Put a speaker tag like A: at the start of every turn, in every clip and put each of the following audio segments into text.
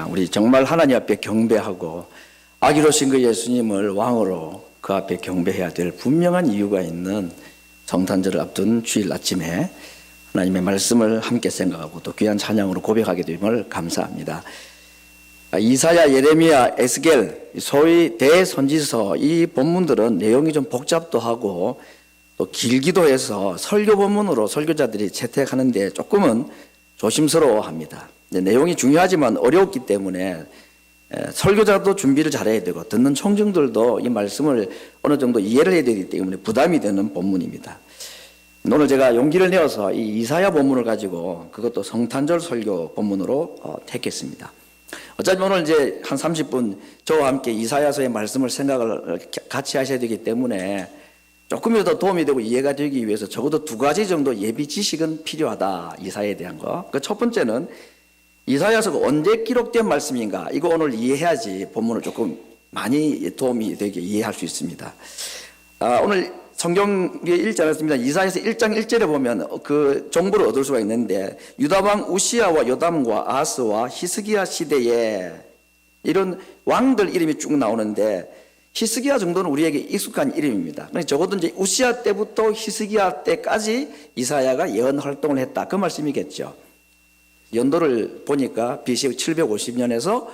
A: 우리 정말 하나님 앞에 경배하고 아기로신 그 예수님을 왕으로 그 앞에 경배해야 될 분명한 이유가 있는 성탄절을 앞둔 주일 아침에 하나님의 말씀을 함께 생각하고 또 귀한 찬양으로 고백하게 됨을 감사합니다. 이사야, 예레미야, 에스겔, 소위 대선지서 이 본문들은 내용이 좀 복잡도 하고 또 길기도 해서 설교 본문으로 설교자들이 채택하는데 조금은 조심스러워합니다. 내용이 중요하지만 어려웠기 때문에 설교자도 준비를 잘해야 되고 듣는 청중들도 이 말씀을 어느 정도 이해를 해야 되기 때문에 부담이 되는 본문입니다. 오늘 제가 용기를 내어서 이 이사야 본문을 가지고 그것도 성탄절 설교 본문으로 택했습니다. 어차피 오늘 이제 한 30분 저와 함께 이사야서의 말씀을 생각을 같이 하셔야 되기 때문에 조금이라도 도움이 되고 이해가 되기 위해서 적어도 두 가지 정도 예비 지식은 필요하다. 이사야에 대한 거. 그 첫 번째는 이사야서가 언제 기록된 말씀인가, 이거 오늘 이해해야지 본문을 조금 많이 도움이 되게 이해할 수 있습니다. 오늘 성경에 읽지 않았습니다. 이사야서 1장 1절에 보면 그 정보를 얻을 수가 있는데, 유다왕 우시야와 요담과 아하스와 히스기야 시대에 이런 왕들 이름이 쭉 나오는데, 히스기야 정도는 우리에게 익숙한 이름입니다. 적어도 이제 우시야 때부터 히스기야 때까지 이사야가 예언 활동을 했다, 그 말씀이겠죠. 연도를 보니까 BC 750년에서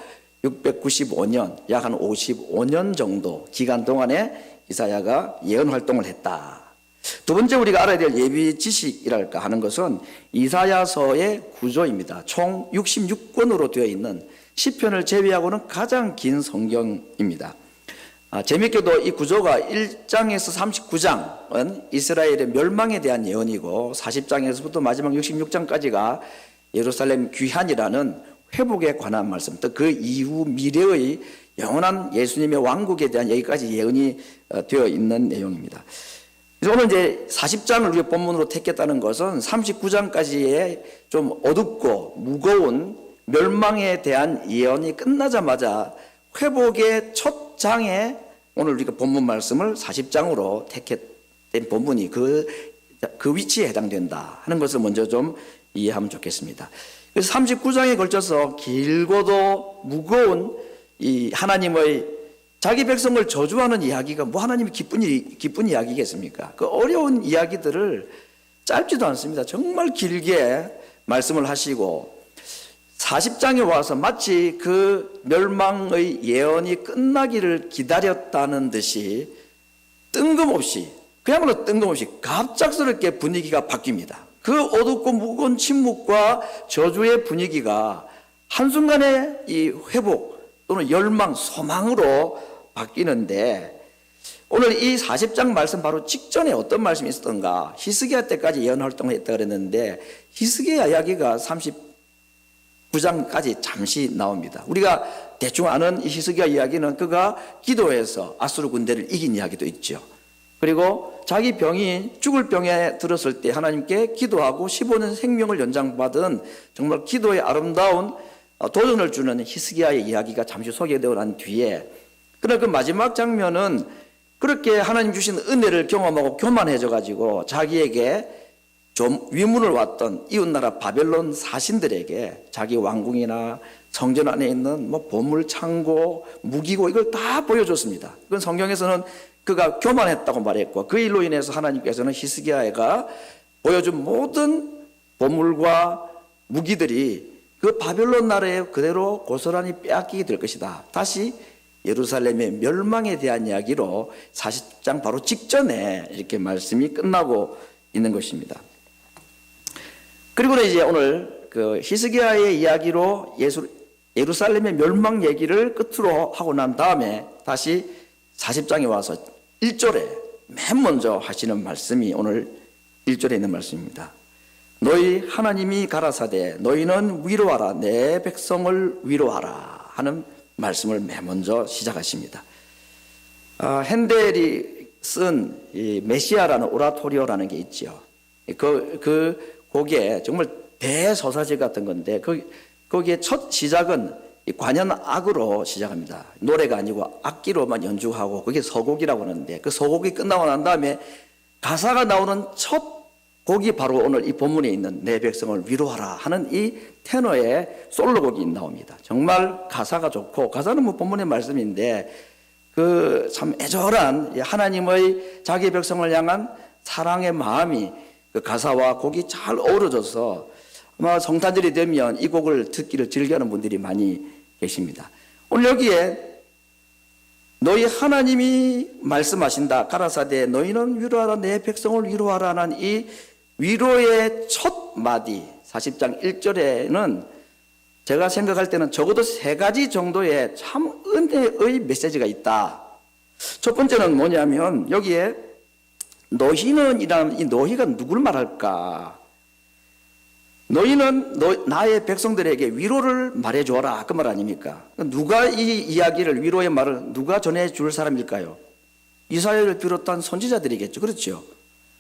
A: 695년, 약 한 55년 정도 기간 동안에 이사야가 예언 활동을 했다. 두 번째 우리가 알아야 될 예비 지식이랄까 하는 것은 이사야서의 구조입니다. 총 66권으로 되어 있는 시편을 제외하고는 가장 긴 성경입니다. 재밌게도 이 구조가 1장에서 39장은 이스라엘의 멸망에 대한 예언이고, 40장에서부터 마지막 66장까지가 예루살렘 귀환이라는 회복에 관한 말씀, 또 그 이후 미래의 영원한 예수님의 왕국에 대한 여기까지 예언이 되어 있는 내용입니다. 그래서 오늘 이제 40장을 우리 본문으로 택했다는 것은 39장까지의 좀 어둡고 무거운 멸망에 대한 예언이 끝나자마자 회복의 첫 장에 오늘 우리가 본문 말씀을 40장으로 택했던 본문이 그 위치에 해당된다 하는 것을 먼저 좀 이해하면 좋겠습니다. 그래서 39장에 걸쳐서 길고도 무거운 이 하나님의 자기 백성을 저주하는 이야기가 뭐 하나님이 기쁜 이야기겠습니까? 그 어려운 이야기들을 짧지도 않습니다. 정말 길게 말씀을 하시고 40장에 와서 마치 그 멸망의 예언이 끝나기를 기다렸다는 듯이 뜬금없이, 그야말로 뜬금없이 갑작스럽게 분위기가 바뀝니다. 그 어둡고 무거운 침묵과 저주의 분위기가 한순간에 이 회복 또는 열망, 소망으로 바뀌는데, 오늘 이 40장 말씀 바로 직전에 어떤 말씀이 있었던가, 히스기야 때까지 예언 활동을 했다 그랬는데 히스기야 이야기가 39장까지 잠시 나옵니다. 우리가 대충 아는 이 히스기야 이야기는 그가 기도해서 아수르 군대를 이긴 이야기도 있죠. 그리고 자기 병이 죽을 병에 들었을 때 하나님께 기도하고 15년 생명을 연장받은 정말 기도의 아름다운 도전을 주는 히스기야의 이야기가 잠시 소개되고 난 뒤에, 그러나 그 마지막 장면은 그렇게 하나님 주신 은혜를 경험하고 교만해져 가지고 자기에게 좀 위문을 왔던 이웃나라 바벨론 사신들에게 자기 왕궁이나 성전 안에 있는 뭐 보물 창고, 무기고 이걸 다 보여줬습니다. 그건 성경에서는 그가 교만했다고 말했고, 그 일로 인해서 하나님께서는 히스기야가 보여준 모든 보물과 무기들이 그 바벨론 나라에 그대로 고스란히 빼앗기게 될 것이다. 다시 예루살렘의 멸망에 대한 이야기로 40장 바로 직전에 이렇게 말씀이 끝나고 있는 것입니다. 그리고 이제 오늘 그 히스기야의 이야기로 예루살렘의 멸망 얘기를 끝으로 하고 난 다음에 다시 40장에 와서 1절에 맨 먼저 하시는 말씀이 오늘 1절에 있는 말씀입니다. 너희 하나님이 가라사대 너희는 위로하라, 내 백성을 위로하라 하는 말씀을 맨 먼저 시작하십니다. 핸델이 쓴 이 메시아라는 오라토리오라는 게 있죠. 그 곡에 정말 대서사제 같은 건데, 거기에 첫 시작은 관현악으로 시작합니다. 노래가 아니고 악기로만 연주하고 그게 서곡이라고 하는데, 그 서곡이 끝나고 난 다음에 가사가 나오는 첫 곡이 바로 오늘 이 본문에 있는 내 백성을 위로하라 하는 이 테너의 솔로곡이 나옵니다. 정말 가사가 좋고, 가사는 뭐 본문의 말씀인데 그 참 애절한 하나님의 자기 백성을 향한 사랑의 마음이 그 가사와 곡이 잘 어우러져서 아마 성탄절이 되면 이 곡을 듣기를 즐겨하는 분들이 많이 계십니다. 오늘 여기에 너희 하나님이 말씀하신다. 가라사대 너희는 위로하라 내 백성을 위로하라는 이 위로의 첫 마디 40장 1절에는 제가 생각할 때는 적어도 3가지 정도의 참 은혜의 메시지가 있다. 첫 번째는 뭐냐면 여기에 너희는 이라는 이 너희가 누구를 말할까? 너희는 나의 백성들에게 위로를 말해주어라 그 말 아닙니까? 누가 이 이야기를 위로의 말을 누가 전해줄 사람일까요? 이사야를 비롯한 선지자들이겠죠. 그렇죠?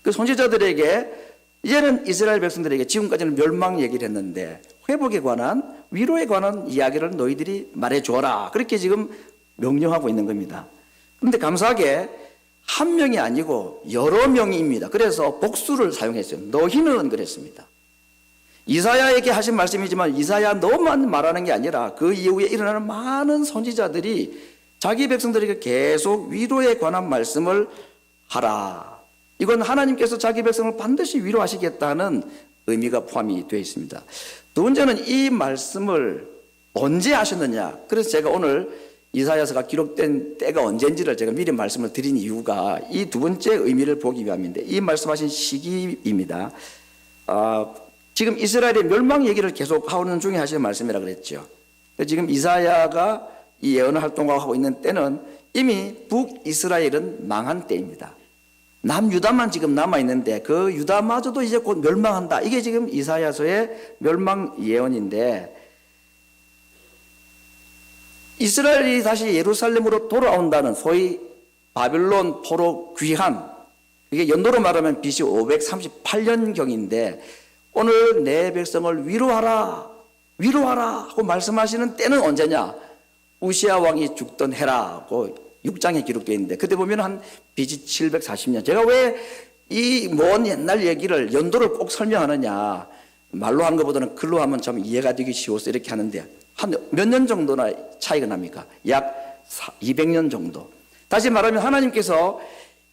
A: 그 선지자들에게 이제는 이스라엘 백성들에게 지금까지는 멸망 얘기를 했는데 회복에 관한 위로에 관한 이야기를 너희들이 말해주어라 그렇게 지금 명령하고 있는 겁니다. 그런데 감사하게 한 명이 아니고 여러 명입니다. 그래서 복수를 사용했어요. 너희는 그랬습니다. 이사야에게 하신 말씀이지만 이사야 너만 말하는 게 아니라 그 이후에 일어나는 많은 선지자들이 자기 백성들에게 계속 위로에 관한 말씀을 하라. 이건 하나님께서 자기 백성을 반드시 위로하시겠다는 의미가 포함이 되어 있습니다. 두 번째는 이 말씀을 언제 하셨느냐. 그래서 제가 오늘 이사야서가 기록된 때가 언제인지를 제가 미리 말씀을 드린 이유가 이 두 번째 의미를 보기 위함인데 이 말씀하신 시기입니다. 지금 이스라엘의 멸망 얘기를 계속 하는 중에 하시는 말씀이라 그랬죠. 지금 이사야가 이 예언 활동을 하고 있는 때는 이미 북이스라엘은 망한 때입니다. 남유다만 지금 남아있는데 그 유다마저도 이제 곧 멸망한다. 이게 지금 이사야서의 멸망 예언인데 이스라엘이 다시 예루살렘으로 돌아온다는 소위 바빌론 포로 귀환, 이게 연도로 말하면 BC 538년경인데 오늘 내 백성을 위로하라 하고 말씀하시는 때는 언제냐? 우시아 왕이 죽던 해라고 6장에 기록되어 있는데 그때 보면 한 BC 740년. 제가 왜 이 먼 옛날 얘기를 연도를 꼭 설명하느냐, 말로 하는 것보다는 글로 하면 참 이해가 되기 쉬워서 이렇게 하는데 한 몇 년 정도나 차이가 납니까? 약 200년 정도. 다시 말하면 하나님께서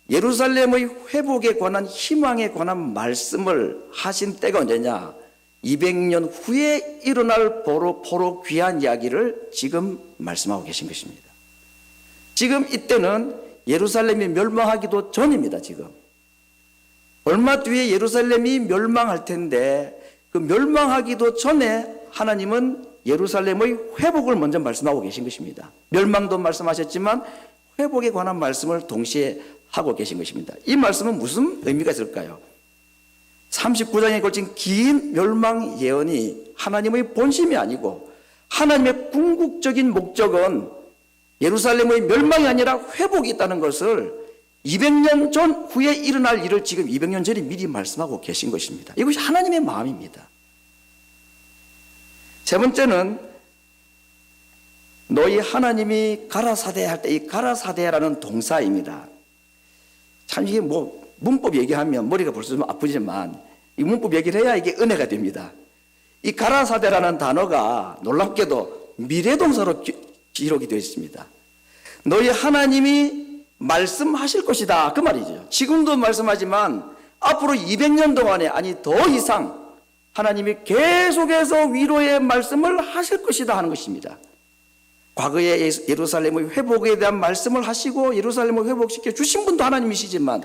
A: 예루살렘의 회복에 관한 희망에 관한 말씀을 하신 때가 언제냐? 200년 후에 일어날 포로 귀한 이야기를 지금 말씀하고 계신 것입니다. 지금 이때는 예루살렘이 멸망하기도 전입니다. 지금 얼마 뒤에 예루살렘이 멸망할 텐데 그 멸망하기도 전에 하나님은 예루살렘의 회복을 먼저 말씀하고 계신 것입니다. 멸망도 말씀하셨지만 회복에 관한 말씀을 동시에 하고 계신 것입니다. 이 말씀은 무슨 의미가 있을까요? 39장에 걸친 긴 멸망 예언이 하나님의 본심이 아니고 하나님의 궁극적인 목적은 예루살렘의 멸망이 아니라 회복이 있다는 것을 200년 전 후에 일어날 일을 지금 200년 전에 미리 말씀하고 계신 것입니다. 이것이 하나님의 마음입니다. 세 번째는 너희 하나님이 가라사대 할 때 이 가라사대라는 동사입니다. 참 이게 뭐 문법 얘기하면 머리가 벌써 좀 아프지만 이 문법 얘기를 해야 이게 은혜가 됩니다. 이 가라사대라는 단어가 놀랍게도 미래동사로 기록이 되어 있습니다. 너희 하나님이 말씀하실 것이다 그 말이죠. 지금도 말씀하지만 앞으로 200년 동안에 아니 더 이상 하나님이 계속해서 위로의 말씀을 하실 것이다 하는 것입니다. 과거에 예루살렘의 회복에 대한 말씀을 하시고 예루살렘을 회복시켜 주신 분도 하나님이시지만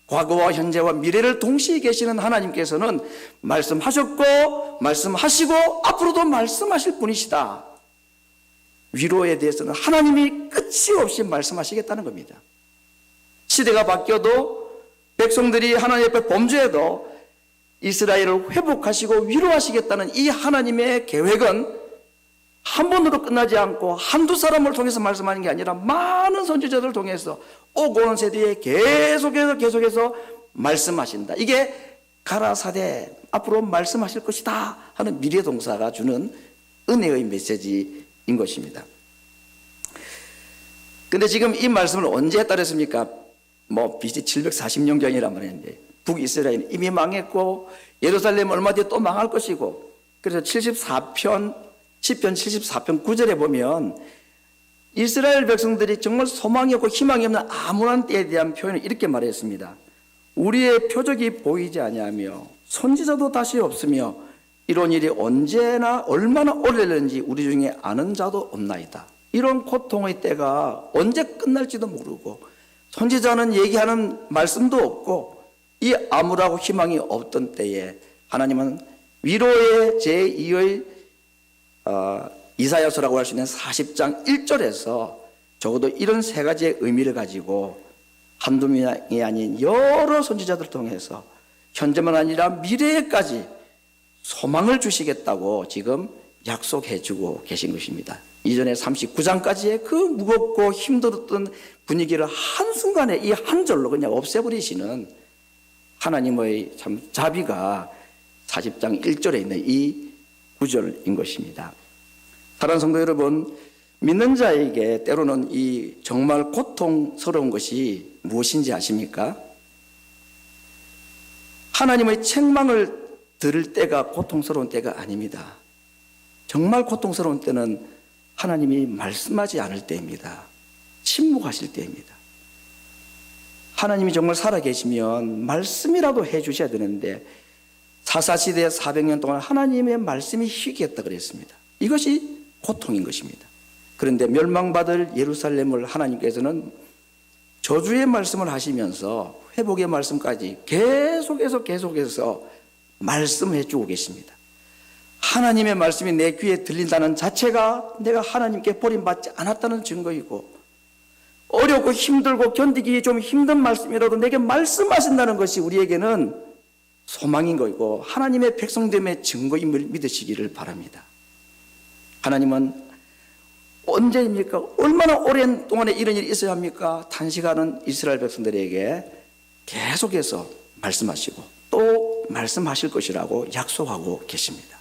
A: 과거와 현재와 미래를 동시에 계시는 하나님께서는 말씀하셨고 말씀하시고 앞으로도 말씀하실 분이시다. 위로에 대해서는 하나님이 끝이 없이 말씀하시겠다는 겁니다. 시대가 바뀌어도 백성들이 하나님 앞에 범죄해도 이스라엘을 회복하시고 위로하시겠다는 이 하나님의 계획은 한 번으로 끝나지 않고 한두 사람을 통해서 말씀하는 게 아니라 많은 선지자들을 통해서 오고 오는 세대에 계속해서 말씀하신다. 이게 가라사대 앞으로 말씀하실 것이다 하는 미래동사가 주는 은혜의 메시지인 것입니다. 근데 지금 이 말씀을 언제 했다 그랬습니까? BC 740년경이란 말인데 북이스라엘은 이미 망했고 예루살렘 얼마 뒤에 또 망할 것이고, 그래서 74편 10편 74편 9절에 보면 이스라엘 백성들이 정말 소망이 없고 희망이 없는 암울한 때에 대한 표현을 이렇게 말했습니다. 우리의 표적이 보이지 아니하며 선지자도 다시 없으며 이런 일이 언제나 얼마나 오래될는지 우리 중에 아는 자도 없나이다. 이런 고통의 때가 언제 끝날지도 모르고 선지자는 얘기하는 말씀도 없고 이 암울하고 희망이 없던 때에 하나님은 위로의 제2의 이사야서라고 할 수 있는 40장 1절에서 적어도 이런 세 가지의 의미를 가지고 한두 명이 아닌 여러 선지자들을 통해서 현재만 아니라 미래에까지 소망을 주시겠다고 지금 약속해 주고 계신 것입니다. 이전에 39장까지의 그 무겁고 힘들었던 분위기를 한순간에 이 한 절로 그냥 없애버리시는 하나님의 참 자비가 40장 1절에 있는 이 구절인 것입니다. 사랑하는 성도 여러분, 믿는 자에게 때로는 이 정말 고통스러운 것이 무엇인지 아십니까? 하나님의 책망을 들을 때가 고통스러운 때가 아닙니다. 정말 고통스러운 때는 하나님이 말씀하지 않을 때입니다. 침묵하실 때입니다. 하나님이 정말 살아계시면 말씀이라도 해주셔야 되는데 사사시대 400년 동안 하나님의 말씀이 희귀했다 그랬습니다. 이것이 고통인 것입니다. 그런데 멸망받을 예루살렘을 하나님께서는 저주의 말씀을 하시면서 회복의 말씀까지 계속해서 말씀해 주고 계십니다. 하나님의 말씀이 내 귀에 들린다는 자체가 내가 하나님께 버림받지 않았다는 증거이고, 어렵고 힘들고 견디기 좀 힘든 말씀이라도 내게 말씀하신다는 것이 우리에게는 소망인 것이고 하나님의 백성됨의 증거임을 믿으시기를 바랍니다. 하나님은 언제입니까? 얼마나 오랜 동안에 이런 일이 있어야 합니까? 단시간은 이스라엘 백성들에게 계속해서 말씀하시고 또 말씀하실 것이라고 약속하고 계십니다.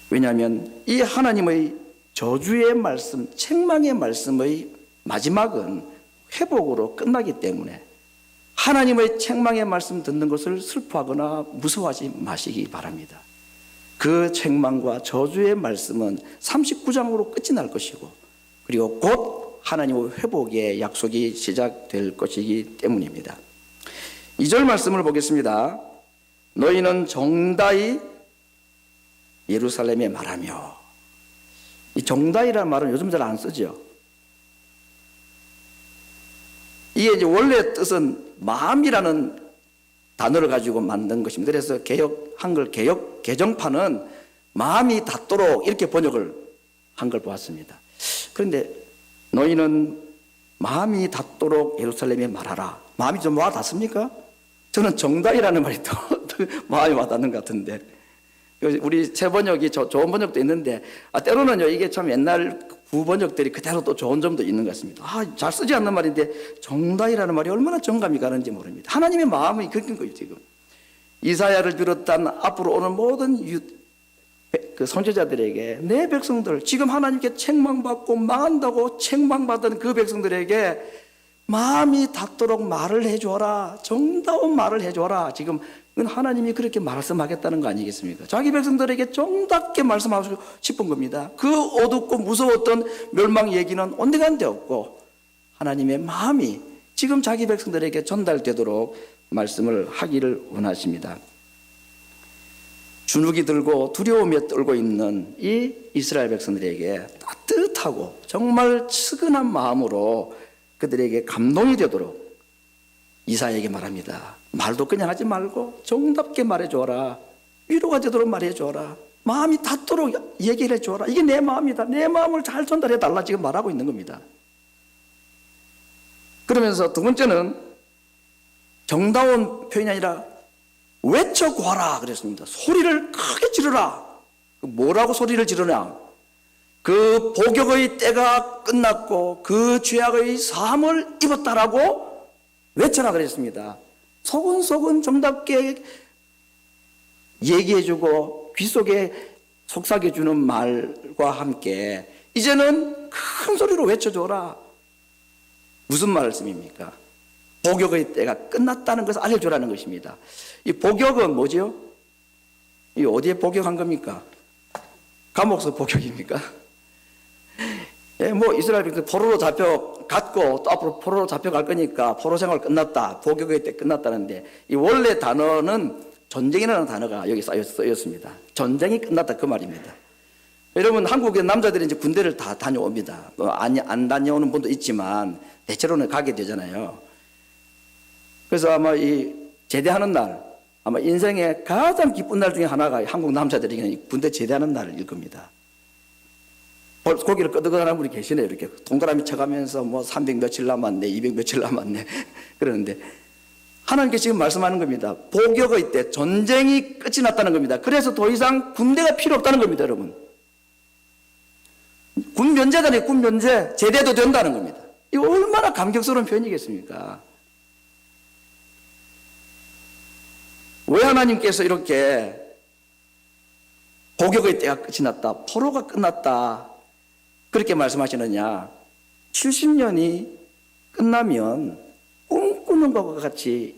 A: 왜냐하면 이 하나님의 저주의 말씀, 책망의 말씀의 마지막은 회복으로 끝나기 때문에 하나님의 책망의 말씀 듣는 것을 슬퍼하거나 무서워하지 마시기 바랍니다. 그 책망과 저주의 말씀은 39장으로 끝이 날 것이고, 그리고 곧 하나님의 회복의 약속이 시작될 것이기 때문입니다. 2절 말씀을 보겠습니다. 너희는 정다이 예루살렘에 말하며. 이 정다이라는 말은 요즘 잘 안 쓰죠. 이게 이제 원래 뜻은 마음이라는 단어를 가지고 만든 것입니다. 그래서 한글 개역 개정판은 마음이 닿도록 이렇게 번역을 한 걸 보았습니다. 그런데 너희는 마음이 닿도록 예루살렘에 말하라. 마음이 좀 와 닿습니까? 저는 정다이라는 말이 더 마음이 와 닿는 것 같은데, 우리 새 번역이 좋은 번역도 있는데 때로는요 이게 참 옛날 구번역들이 그대로 또 좋은 점도 있는 것 같습니다. 잘 쓰지 않는 말인데 정다이라는 말이 얼마나 정감이 가는지 모릅니다. 하나님의 마음이 그런 거예요. 지금 이사야를 비롯한 앞으로 오는 모든 그 선지자들에게, 내 백성들, 지금 하나님께 책망받고 망한다고 책망받은 그 백성들에게 마음이 닿도록 말을 해줘라, 정다운 말을 해줘라. 지금 하나님이 그렇게 말씀하겠다는 거 아니겠습니까? 자기 백성들에게 정답게 말씀하고 싶은 겁니다. 그 어둡고 무서웠던 멸망 얘기는 온데간데 없고 하나님의 마음이 지금 자기 백성들에게 전달되도록 말씀을 하기를 원하십니다. 주눅이 들고 두려움에 떨고 있는 이 이스라엘 백성들에게 따뜻하고 정말 측은한 마음으로 그들에게 감동이 되도록 이사야에게 말합니다. 말도 그냥 하지 말고 정답게 말해줘라. 위로가 되도록 말해줘라. 마음이 닿도록 얘기를 해줘라. 이게 내 마음이다. 내 마음을 잘 전달해달라. 지금 말하고 있는 겁니다. 그러면서 두 번째는 정다운 표현이 아니라 외쳐구하라 그랬습니다. 소리를 크게 지르라. 뭐라고 소리를 지르냐? 그 복역의 때가 끝났고 그 죄악의 사함을 입었다라고 외쳐라 그랬습니다. 소근소근 정답게 얘기해주고 귀 속에 속삭여주는 말과 함께 이제는 큰 소리로 외쳐줘라. 무슨 말씀입니까? 복역의 때가 끝났다는 것을 알려주라는 것입니다. 이 복역은 뭐죠? 이 어디에 복역한 겁니까? 감옥에서 복역입니까? 예, 뭐 이스라엘 백성 포로로 잡혀갔고 또 앞으로 포로로 잡혀갈 거니까 포로 생활 끝났다, 복역의 때 끝났다는데, 이 원래 단어는 전쟁이라는 단어가 여기 쓰였습니다. 전쟁이 끝났다 그 말입니다. 여러분, 한국의 남자들이 이제 군대를 다 다녀옵니다. 안 다녀오는 분도 있지만 대체로는 가게 되잖아요. 그래서 아마 이 제대하는 날, 아마 인생의 가장 기쁜 날 중에 하나가 한국 남자들에게는 군대 제대하는 날일 겁니다. 고기를 끄덕하는 분이 계시네요. 이렇게 동그라미 쳐가면서 뭐 300 며칠 남았네, 200 며칠 남았네 그러는데, 하나님께 지금 말씀하는 겁니다. 복역의 때 전쟁이 끝이 났다는 겁니다. 그래서 더 이상 군대가 필요 없다는 겁니다, 여러분. 군 면제잖아요. 군 면제. 제대도 된다는 겁니다. 이거 얼마나 감격스러운 표현이겠습니까? 왜 하나님께서 이렇게 복역의 때가 끝이 났다, 포로가 끝났다 그렇게 말씀하시느냐? 70년이 끝나면 꿈꾸는 것과 같이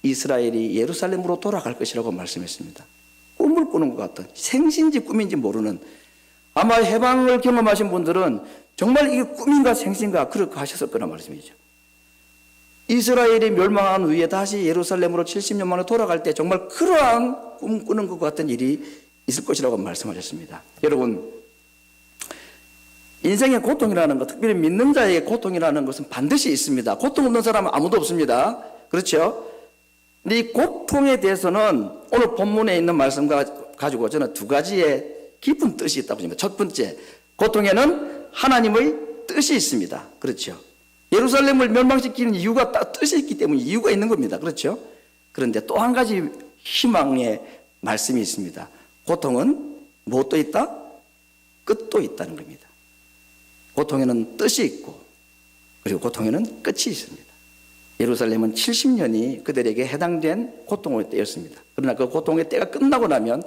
A: 이스라엘이 예루살렘으로 돌아갈 것이라고 말씀했습니다. 꿈을 꾸는 것 같은, 생신지 꿈인지 모르는, 아마 해방을 경험하신 분들은 정말 이게 꿈인가 생신가 그렇게 하셨을 거란 말씀이죠. 이스라엘이 멸망한 후에 다시 예루살렘으로 70년 만에 돌아갈 때 정말 그러한 꿈꾸는 것 같은 일이 있을 것이라고 말씀하셨습니다. 여러분, 인생의 고통이라는 것, 특별히 믿는 자에게 고통이라는 것은 반드시 있습니다. 고통 없는 사람은 아무도 없습니다. 그렇죠? 근데 이 고통에 대해서는 오늘 본문에 있는 말씀과 가지고 저는 두 가지의 깊은 뜻이 있다고 봅니다. 첫 번째, 고통에는 하나님의 뜻이 있습니다. 그렇죠? 예루살렘을 멸망시키는 이유가 딱 뜻이 있기 때문에 이유가 있는 겁니다. 그렇죠? 그런데 또 한 가지 희망의 말씀이 있습니다. 고통은 무엇도 있다? 끝도 있다는 겁니다. 고통에는 뜻이 있고, 그리고 고통에는 끝이 있습니다. 예루살렘은 70년이 그들에게 해당된 고통의 때였습니다. 그러나 그 고통의 때가 끝나고 나면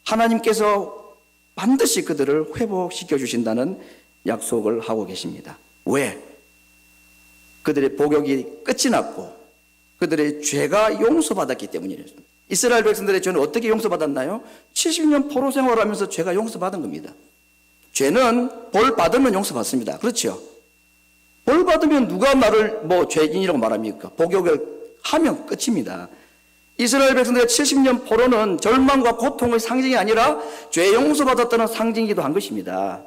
A: 하나님께서 반드시 그들을 회복시켜 주신다는 약속을 하고 계십니다. 왜? 그들의 복역이 끝이 났고 그들의 죄가 용서받았기 때문이었습니다. 이스라엘 백성들의 죄는 어떻게 용서받았나요? 70년 포로 생활하면서 죄가 용서받은 겁니다. 죄는 벌 받으면 용서받습니다. 그렇죠? 벌 받으면 누가 나를 죄인이라고 말합니까? 복역을 하면 끝입니다. 이스라엘 백성들의 70년 포로는 절망과 고통의 상징이 아니라 죄 용서받았다는 상징이기도 한 것입니다.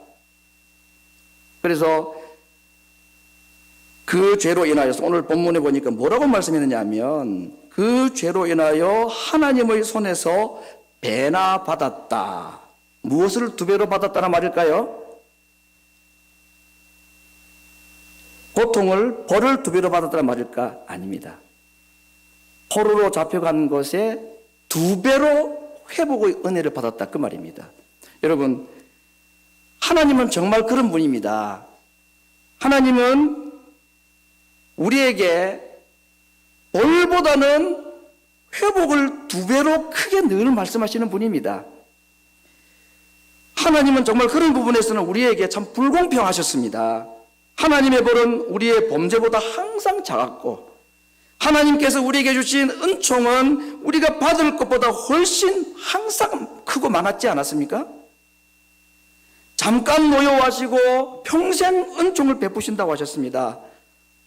A: 그래서 그 죄로 인하여서 오늘 본문에 보니까 뭐라고 말씀했느냐 하면, 그 죄로 인하여 하나님의 손에서 배나 받았다. 무엇을 두 배로 받았다는 말일까요? 고통을, 벌을 두 배로 받았다는 말일까? 아닙니다. 포로로 잡혀간 것에 두 배로 회복의 은혜를 받았다 그 말입니다. 여러분, 하나님은 정말 그런 분입니다. 하나님은 우리에게 벌보다는 회복을 두 배로 크게 늘 말씀하시는 분입니다. 하나님은 정말 그런 부분에서는 우리에게 참 불공평하셨습니다. 하나님의 벌은 우리의 범죄보다 항상 작았고, 하나님께서 우리에게 주신 은총은 우리가 받을 것보다 훨씬 항상 크고 많았지 않았습니까? 잠깐 노여워하시고 평생 은총을 베푸신다고 하셨습니다.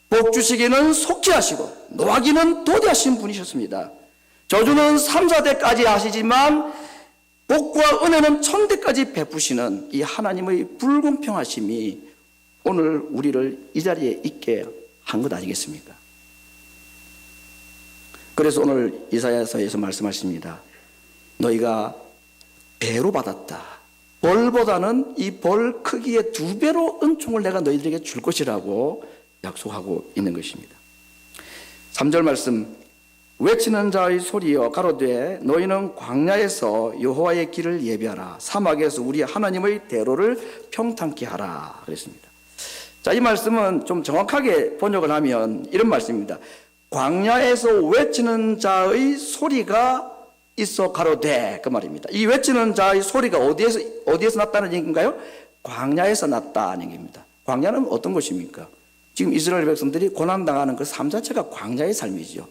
A: 복 주시기는 속히 하시고 노하기는 도대하신 분이셨습니다. 저주는 3, 4대까지 하시지만 복과 은혜는 1000대까지 베푸시는 이 하나님의 불공평하심이 오늘 우리를 이 자리에 있게 한 것 아니겠습니까? 그래서 오늘 이사야서에서 말씀하십니다. 너희가 배로 받았다. 벌보다는 이 벌 크기의 2배로 은총을 내가 너희들에게 줄 것이라고 약속하고 있는 것입니다. 3절 말씀, 외치는 자의 소리여 가로되 너희는 광야에서 여호와의 길을 예비하라. 사막에서 우리 하나님의 대로를 평탄케 하라 그랬습니다. 자, 이 말씀은 좀 정확하게 번역을 하면 이런 말씀입니다. 광야에서 외치는 자의 소리가 있어 가로되 그 말입니다. 이 외치는 자의 소리가 어디에서 났다는 얘기인가요? 광야에서 났다는 얘기입니다. 광야는 어떤 것입니까? 지금 이스라엘 백성들이 고난당하는 그 삶 자체가 광야의 삶이죠.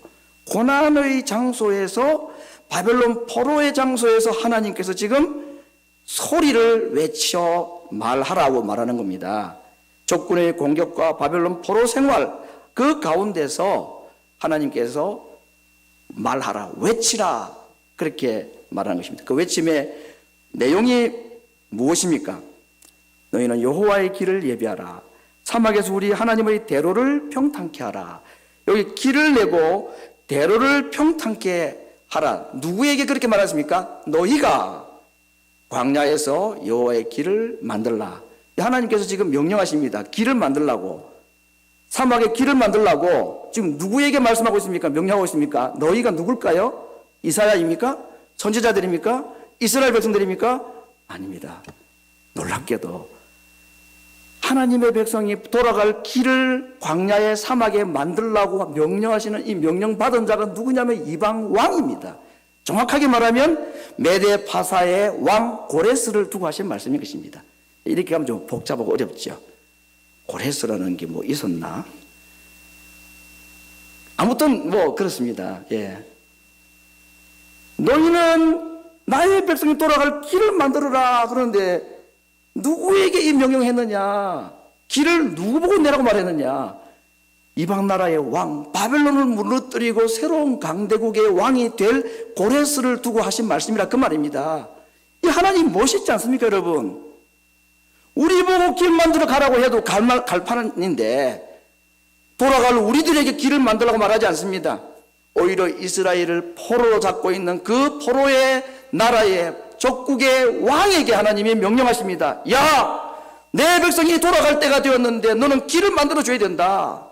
A: 고난의 장소에서, 바벨론 포로의 장소에서 하나님께서 지금 소리를 외쳐 말하라고 말하는 겁니다. 적군의 공격과 바벨론 포로 생활, 그 가운데서 하나님께서 말하라, 외치라, 그렇게 말하는 것입니다. 그 외침의 내용이 무엇입니까? 너희는 여호와의 길을 예비하라. 사막에서 우리 하나님의 대로를 평탄케 하라. 여기 길을 내고 대로를 평탄케 하라. 누구에게 그렇게 말했습니까? 너희가 광야에서 여호와의 길을 만들라. 하나님께서 지금 명령하십니다. 길을 만들라고. 사막에 길을 만들라고 지금 누구에게 말씀하고 있습니까? 명령하고 있습니까? 너희가 누굴까요? 이사야입니까? 선지자들입니까? 이스라엘 백성들입니까? 아닙니다. 놀랍게도 하나님의 백성이 돌아갈 길을 광야의 사막에 만들라고 명령하시는 이 명령받은 자가 누구냐면 이방 왕입니다. 정확하게 말하면 메데 파사의 왕 고레스를 두고 하신 말씀인 것입니다. 이렇게 하면 좀 복잡하고 어렵죠. 고레스라는 게 뭐 있었나? 아무튼 뭐 그렇습니다. 예. 너희는 나의 백성이 돌아갈 길을 만들어라. 그런데 누구에게 이 명령했느냐? 길을 누구 보고 내라고 말했느냐? 이방 나라의 왕, 바벨론을 무너뜨리고 새로운 강대국의 왕이 될 고레스를 두고 하신 말씀이라 그 말입니다. 이 하나님 멋있지 않습니까, 여러분? 우리 보고 길 만들어 가라고 해도 갈판인데 돌아갈 우리들에게 길을 만들라고 말하지 않습니다. 오히려 이스라엘을 포로로 잡고 있는 그 포로의 나라의 적국의 왕에게 하나님이 명령하십니다. 야, 내 백성이 돌아갈 때가 되었는데 너는 길을 만들어 줘야 된다.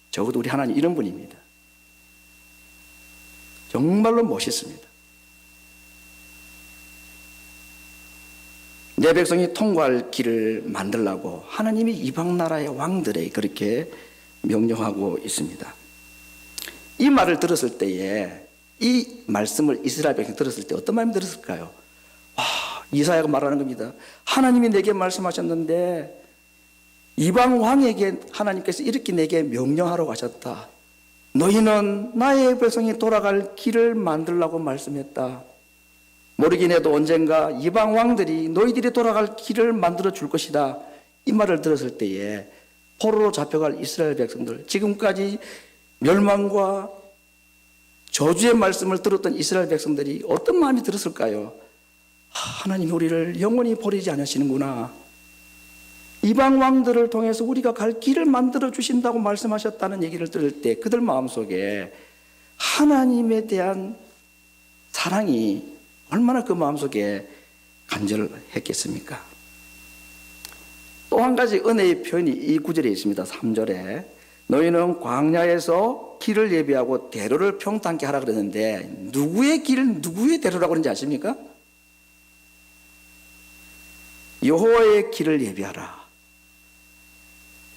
A: 적어도 우리 하나님 이런 분입니다. 정말로 멋있습니다. 내 백성이 통과할 길을 만들라고 하나님이 이방 나라의 왕들에게 그렇게 명령하고 있습니다. 이 말을 들었을 때에, 이 말씀을 이스라엘 백성이 들었을 때 어떤 마음이 들었을까요? 이사야가 말하는 겁니다. 하나님이 내게 말씀하셨는데 이방 왕에게 하나님께서 이렇게 내게 명령하라고 하셨다. 너희는 나의 백성이 돌아갈 길을 만들라고 말씀했다. 모르긴 해도 언젠가 이방 왕들이 너희들이 돌아갈 길을 만들어 줄 것이다. 이 말을 들었을 때에 포로로 잡혀갈 이스라엘 백성들, 지금까지 멸망과 저주의 말씀을 들었던 이스라엘 백성들이 어떤 마음이 들었을까요? 하나님이 우리를 영원히 버리지 않으시는구나. 이방 왕들을 통해서 우리가 갈 길을 만들어 주신다고 말씀하셨다는 얘기를 들을 때 그들 마음속에 하나님에 대한 사랑이 얼마나 그 마음속에 간절했겠습니까? 또 한 가지 은혜의 표현이 이 구절에 있습니다. 3절에 너희는 광야에서 길을 예비하고 대로를 평탄케 하라 그랬는데 누구의 길을 누구의 대로라고 그런지 아십니까? 여호와의 길을 예비하라.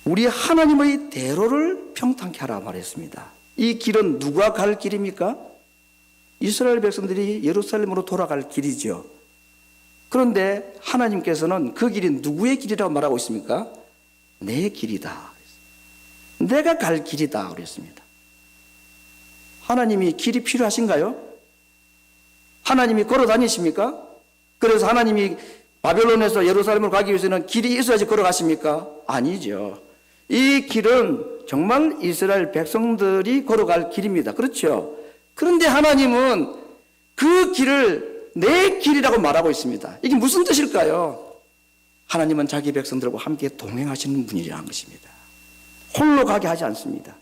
A: 우리 하나님의 대로를 평탄케 하라 말했습니다. 이 길은 누가 갈 길입니까? 이스라엘 백성들이 예루살렘으로 돌아갈 길이죠. 그런데 하나님께서는 그 길이 누구의 길이라고 말하고 있습니까? 내 길이다. 내가 갈 길이다 그랬습니다. 하나님이 길이 필요하신가요? 하나님이 걸어 다니십니까? 그래서 하나님이 바벨론에서 예루살렘으로 가기 위해서는 길이 있어야지 걸어가십니까? 아니죠. 이 길은 정말 이스라엘 백성들이 걸어갈 길입니다. 그렇죠? 그런데 하나님은 그 길을 내 길이라고 말하고 있습니다. 이게 무슨 뜻일까요? 하나님은 자기 백성들과 함께 동행하시는 분이라는 것입니다. 홀로 가게 하지 않습니다.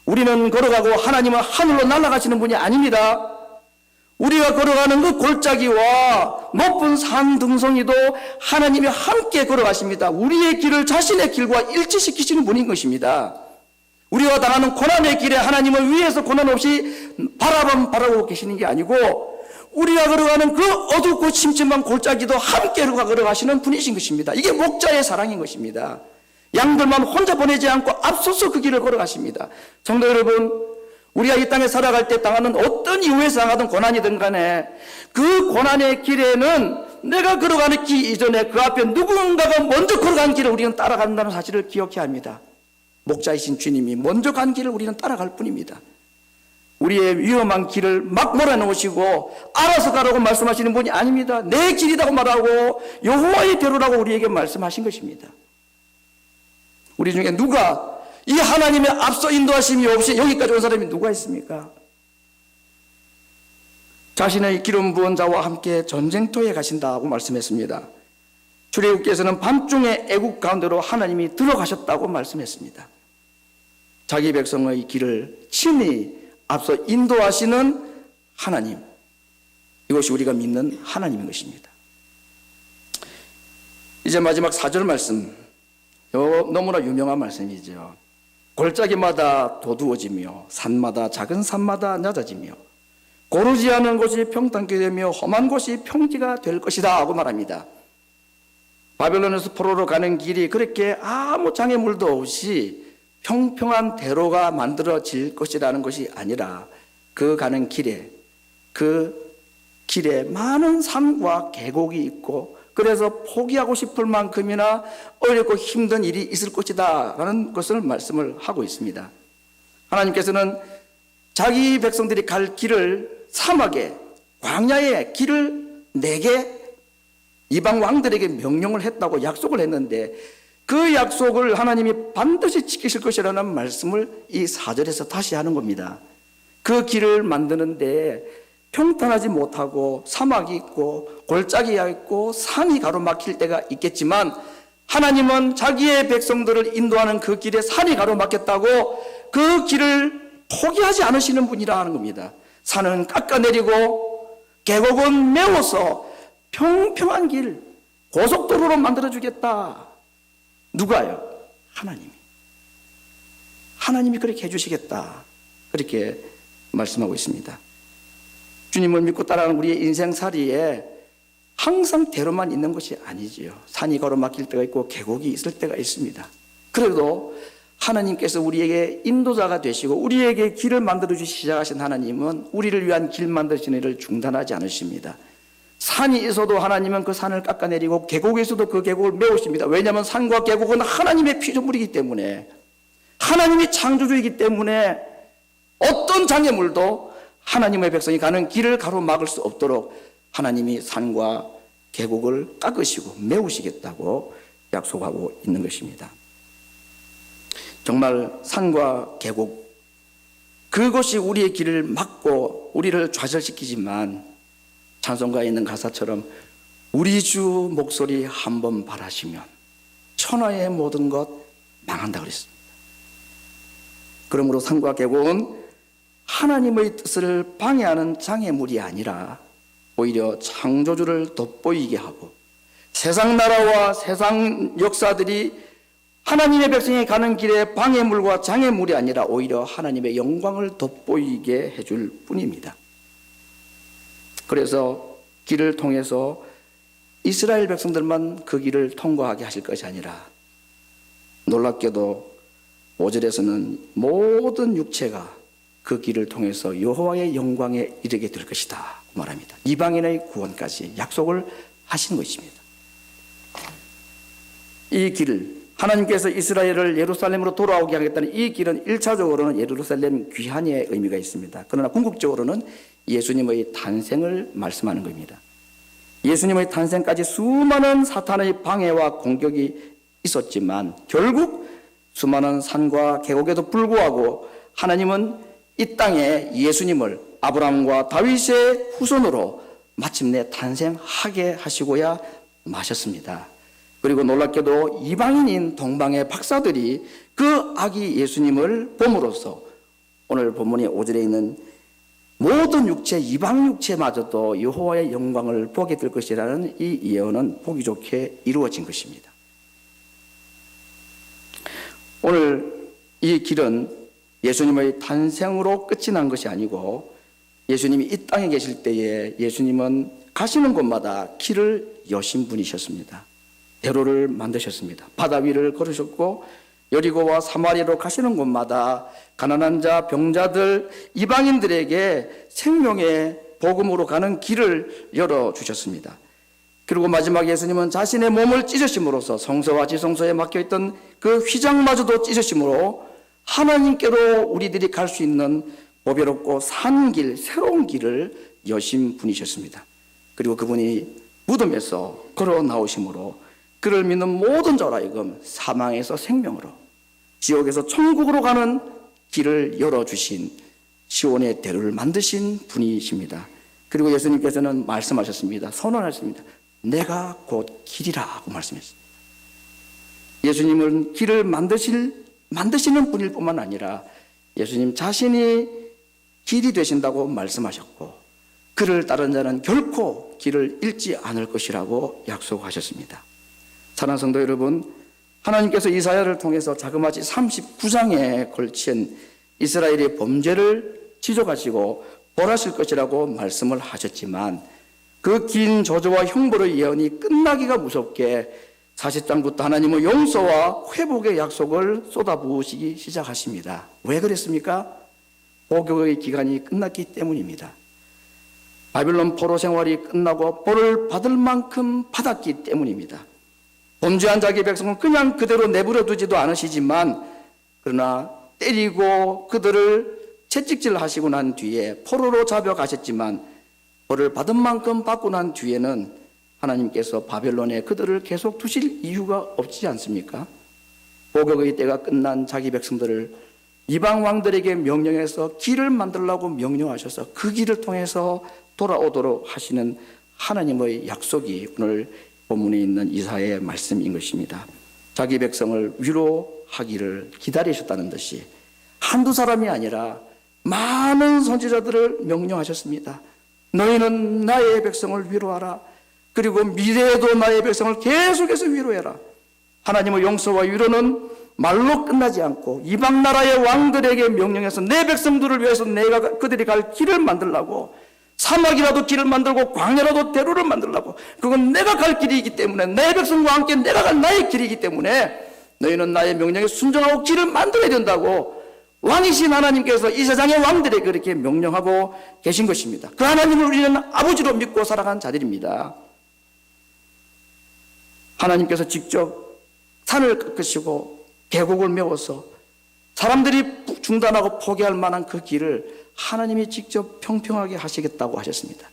A: 우리는 걸어가고 하나님은 하늘로 날아가시는 분이 아닙니다. 우리가 걸어가는 그 골짜기와 높은 산 등성이도 하나님이 함께 걸어가십니다. 우리의 길을 자신의 길과 일치시키시는 분인 것입니다. 우리가 당하는 고난의 길에 하나님은 위에서 고난 없이 바라보고 계시는 게 아니고 우리가 걸어가는 그 어둡고 침침한 골짜기도 함께 걸어가시는 분이신 것입니다. 이게 목자의 사랑인 것입니다. 양들만 혼자 보내지 않고 앞서서 그 길을 걸어가십니다. 성도 여러분, 우리가 이 땅에 살아갈 때 당하는 어떤 이유에서 당하던 고난이든 간에 그 고난의 길에는 내가 걸어가는 길 이전에 그 앞에 누군가가 먼저 걸어간 길을 우리는 따라간다는 사실을 기억해야 합니다. 목자이신 주님이 먼저 간 길을 우리는 따라갈 뿐입니다. 우리의 위험한 길을 막 몰아놓으시고 알아서 가라고 말씀하시는 분이 아닙니다. 내 길이라고 말하고 여호와의 대로라고 우리에게 말씀하신 것입니다. 우리 중에 누가 이 하나님의 앞서 인도하심이 없이 여기까지 온 사람이 누가 있습니까? 자신의 기름 부은 자와 함께 전쟁터에 가신다고 말씀했습니다. 출애굽께서는 밤중에 애국 가운데로 하나님이 들어가셨다고 말씀했습니다. 자기 백성의 길을 친히 앞서 인도하시는 하나님, 이것이 우리가 믿는 하나님인 것입니다. 이제 마지막 4절 말씀, 너무나 유명한 말씀이죠. 골짜기마다 도두어지며 산마다 작은 산마다 낮아지며 고르지 않은 곳이 평탄케 되며 험한 곳이 평지가 될 것이다 하고 말합니다. 바벨론에서 포로로 가는 길이 그렇게 아무 장애물도 없이 평평한 대로가 만들어질 것이라는 것이 아니라 그 가는 길에 많은 산과 계곡이 있고 그래서 포기하고 싶을 만큼이나 어렵고 힘든 일이 있을 것이다 라는 것을 말씀을 하고 있습니다. 하나님께서는 자기 백성들이 갈 길을 사막에 광야의 길을 내게 이방 왕들에게 명령을 했다고 약속을 했는데 그 약속을 하나님이 반드시 지키실 것이라는 말씀을 이 4절에서 다시 하는 겁니다. 그 길을 만드는데 평탄하지 못하고 사막이 있고 골짜기가 있고 산이 가로막힐 때가 있겠지만 하나님은 자기의 백성들을 인도하는 그 길에 산이 가로막혔다고 그 길을 포기하지 않으시는 분이라 하는 겁니다. 산은 깎아내리고 계곡은 메워서 평평한 길, 고속도로로 만들어주겠다. 누가요? 하나님이 그렇게 해주시겠다. 그렇게 말씀하고 있습니다. 주님을 믿고 따라가는 우리의 인생살이에 항상 대로만 있는 것이 아니지요. 산이 가로막힐 때가 있고 계곡이 있을 때가 있습니다. 그래도 하나님께서 우리에게 인도자가 되시고 우리에게 길을 만들어주시기 시작하신 하나님은 우리를 위한 길 만드시는 일을 중단하지 않으십니다. 산이 있어도 하나님은 그 산을 깎아내리고 계곡이 있어도 그 계곡을 메우십니다. 왜냐하면 산과 계곡은 하나님의 피조물이기 때문에 하나님이 창조주이기 때문에 어떤 장애물도 하나님의 백성이 가는 길을 가로막을 수 없도록 하나님이 산과 계곡을 깎으시고 메우시겠다고 약속하고 있는 것입니다. 정말 산과 계곡 그것이 우리의 길을 막고 우리를 좌절시키지만 찬송가에 있는 가사처럼 우리 주 목소리 한번 바라시면 천하의 모든 것 망한다 그랬습니다. 그러므로 산과 계곡은 하나님의 뜻을 방해하는 장애물이 아니라 오히려 창조주를 돋보이게 하고 세상 나라와 세상 역사들이 하나님의 백성이 가는 길에 방해물과 장애물이 아니라 오히려 하나님의 영광을 돋보이게 해줄 뿐입니다. 그래서 길을 통해서 이스라엘 백성들만 그 길을 통과하게 하실 것이 아니라 놀랍게도 5절에서는 모든 육체가 그 길을 통해서 여호와의 영광에 이르게 될 것이다 말합니다. 이방인의 구원까지 약속을 하신 것입니다. 이 길을 하나님께서 이스라엘을 예루살렘으로 돌아오게 하겠다는 이 길은 1차적으로는 예루살렘 귀환의 의미가 있습니다. 그러나 궁극적으로는 예수님의 탄생을 말씀하는 겁니다. 예수님의 탄생까지 수많은 사탄의 방해와 공격이 있었지만 결국 수많은 산과 계곡에도 불구하고 하나님은 이 땅에 예수님을 아브라함과 다윗의 후손으로 마침내 탄생하게 하시고야 마셨습니다. 그리고 놀랍게도 이방인인 동방의 박사들이 그 아기 예수님을 봄으로써 오늘 본문의 5절에 있는 모든 육체, 이방 육체마저도 여호와의 영광을 보게 될 것이라는 이 예언은 보기 좋게 이루어진 것입니다. 오늘 이 길은 예수님의 탄생으로 끝이 난 것이 아니고 예수님이 이 땅에 계실 때에 예수님은 가시는 곳마다 길을 여신 분이셨습니다. 대로를 만드셨습니다. 바다 위를 걸으셨고 여리고와 사마리아로 가시는 곳마다 가난한 자, 병자들, 이방인들에게 생명의 복음으로 가는 길을 열어주셨습니다. 그리고 마지막 예수님은 자신의 몸을 찢으심으로써 성소와 지성소에 막혀있던 그 휘장마저도 찢으심으로 하나님께로 우리들이 갈 수 있는 보배롭고 산 길, 새로운 길을 여신 분이셨습니다. 그리고 그분이 무덤에서 걸어 나오심으로 그를 믿는 모든 자로 하여금 사망에서 생명으로, 지옥에서 천국으로 가는 길을 열어주신, 시온의 대로를 만드신 분이십니다. 그리고 예수님께서는 말씀하셨습니다. 선언하셨습니다. 내가 곧 길이라고 말씀했습니다. 예수님은 길을 만드시는 분일 뿐만 아니라 예수님 자신이 길이 되신다고 말씀하셨고, 그를 따른 자는 결코 길을 잃지 않을 것이라고 약속하셨습니다. 사랑하는 성도 여러분, 하나님께서 이사야를 통해서 자그마치 39장에 걸친 이스라엘의 범죄를 지적하시고 벌하실 것이라고 말씀을 하셨지만, 그 긴 저주와 형벌의 예언이 끝나기가 무섭게 40장부터 하나님의 용서와 회복의 약속을 쏟아부으시기 시작하십니다. 왜 그랬습니까? 복역의 기간이 끝났기 때문입니다. 바빌론 포로 생활이 끝나고 벌을 받을 만큼 받았기 때문입니다. 범죄한 자기 백성은 그냥 그대로 내버려 두지도 않으시지만, 그러나 때리고 그들을 채찍질하시고 난 뒤에 포로로 잡혀가셨지만, 벌을 받은 만큼 받고 난 뒤에는 하나님께서 바벨론에 그들을 계속 두실 이유가 없지 않습니까? 복역의 때가 끝난 자기 백성들을 이방 왕들에게 명령해서 길을 만들라고 명령하셔서 그 길을 통해서 돌아오도록 하시는 하나님의 약속이 오늘 본문에 있는 이사야의 말씀인 것입니다. 자기 백성을 위로하기를 기다리셨다는 듯이 한두 사람이 아니라 많은 선지자들을 명령하셨습니다. 너희는 나의 백성을 위로하라. 그리고 미래에도 나의 백성을 계속해서 위로해라. 하나님의 용서와 위로는 말로 끝나지 않고 이방 나라의 왕들에게 명령해서 내 백성들을 위해서 내가 그들이 갈 길을 만들라고, 사막이라도 길을 만들고 광야라도 대로를 만들라고, 그건 내가 갈 길이기 때문에, 내 백성과 함께 내가 갈 나의 길이기 때문에 너희는 나의 명령에 순종하고 길을 만들어야 된다고 왕이신 하나님께서 이 세상의 왕들에게 그렇게 명령하고 계신 것입니다. 그 하나님을 우리는 아버지로 믿고 살아간 자들입니다. 하나님께서 직접 산을 꺾으시고 계곡을 메워서 사람들이 중단하고 포기할 만한 그 길을 하나님이 직접 평평하게 하시겠다고 하셨습니다.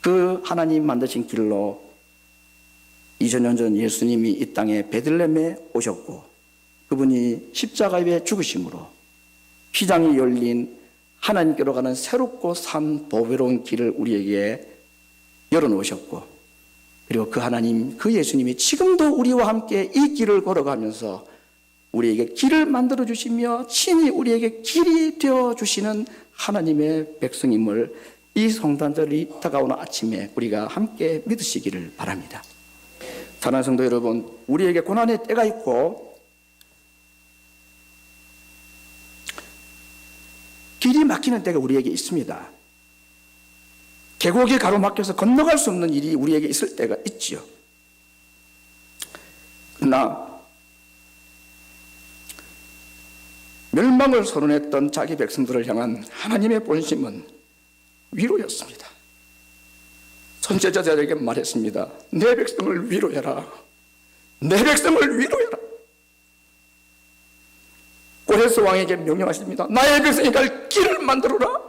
A: 그 하나님 만드신 길로 2000년 전 예수님이 이 땅에 베들레헴에 오셨고, 그분이 십자가에 죽으심으로 휘장이 열린 하나님께로 가는 새롭고 산 보배로운 길을 우리에게 열어놓으셨고, 그리고 그 하나님, 그 예수님이 지금도 우리와 함께 이 길을 걸어가면서 우리에게 길을 만들어 주시며 친히 우리에게 길이 되어 주시는 하나님의 백성임을 이 성탄절이 다가오는 아침에 우리가 함께 믿으시기를 바랍니다. 사랑하는 성도 여러분, 우리에게 고난의 때가 있고 길이 막히는 때가 우리에게 있습니다. 계곡이 가로막혀서 건너갈 수 없는 일이 우리에게 있을 때가 있지요. 그러나 멸망을 선언했던 자기 백성들을 향한 하나님의 본심은 위로였습니다. 선지자들에게 말했습니다. 내 백성을 위로해라. 내 백성을 위로해라. 고레스 왕에게 명령하십니다. 나의 백성이 갈 길을 만들어라.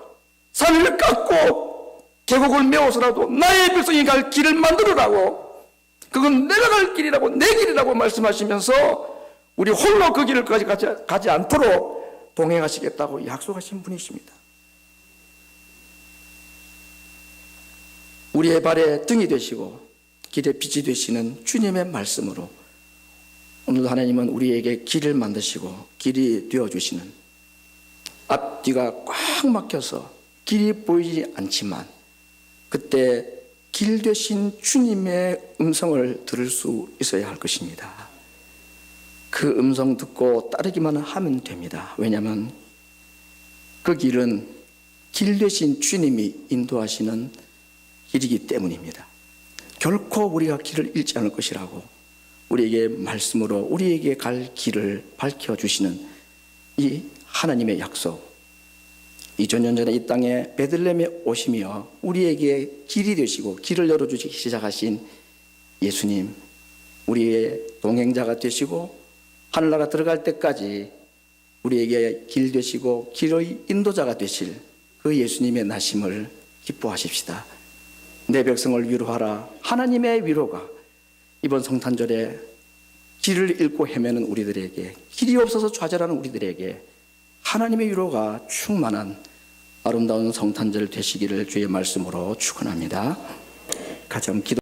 A: 산을 깎고 계곡을 메워서라도 나의 백성이 갈 길을 만들어라고, 그건 내가 갈 길이라고, 내 길이라고 말씀하시면서 우리 홀로 그 길을 가지 않도록 동행하시겠다고 약속하신 분이십니다. 우리의 발에 등이 되시고 길에 빛이 되시는 주님의 말씀으로 오늘도 하나님은 우리에게 길을 만드시고 길이 되어주시는, 앞뒤가 꽉 막혀서 길이 보이지 않지만 그때 길 되신 주님의 음성을 들을 수 있어야 할 것입니다. 그 음성 듣고 따르기만 하면 됩니다. 왜냐하면 그 길은 길 되신 주님이 인도하시는 길이기 때문입니다. 결코 우리가 길을 잃지 않을 것이라고 우리에게 말씀으로 우리에게 갈 길을 밝혀주시는 이 하나님의 약속, 2000년 전에 이 땅에 베들레헴에 오시며 우리에게 길이 되시고 길을 열어주시기 시작하신 예수님, 우리의 동행자가 되시고 하늘나라 들어갈 때까지 우리에게 길 되시고 길의 인도자가 되실 그 예수님의 나심을 기뻐하십시다. 내 백성을 위로하라. 하나님의 위로가 이번 성탄절에 길을 잃고 헤매는 우리들에게, 길이 없어서 좌절하는 우리들에게 하나님의 위로가 충만한 아름다운 성탄절 되시기를 주의 말씀으로 축원합니다. 같이 한번 기도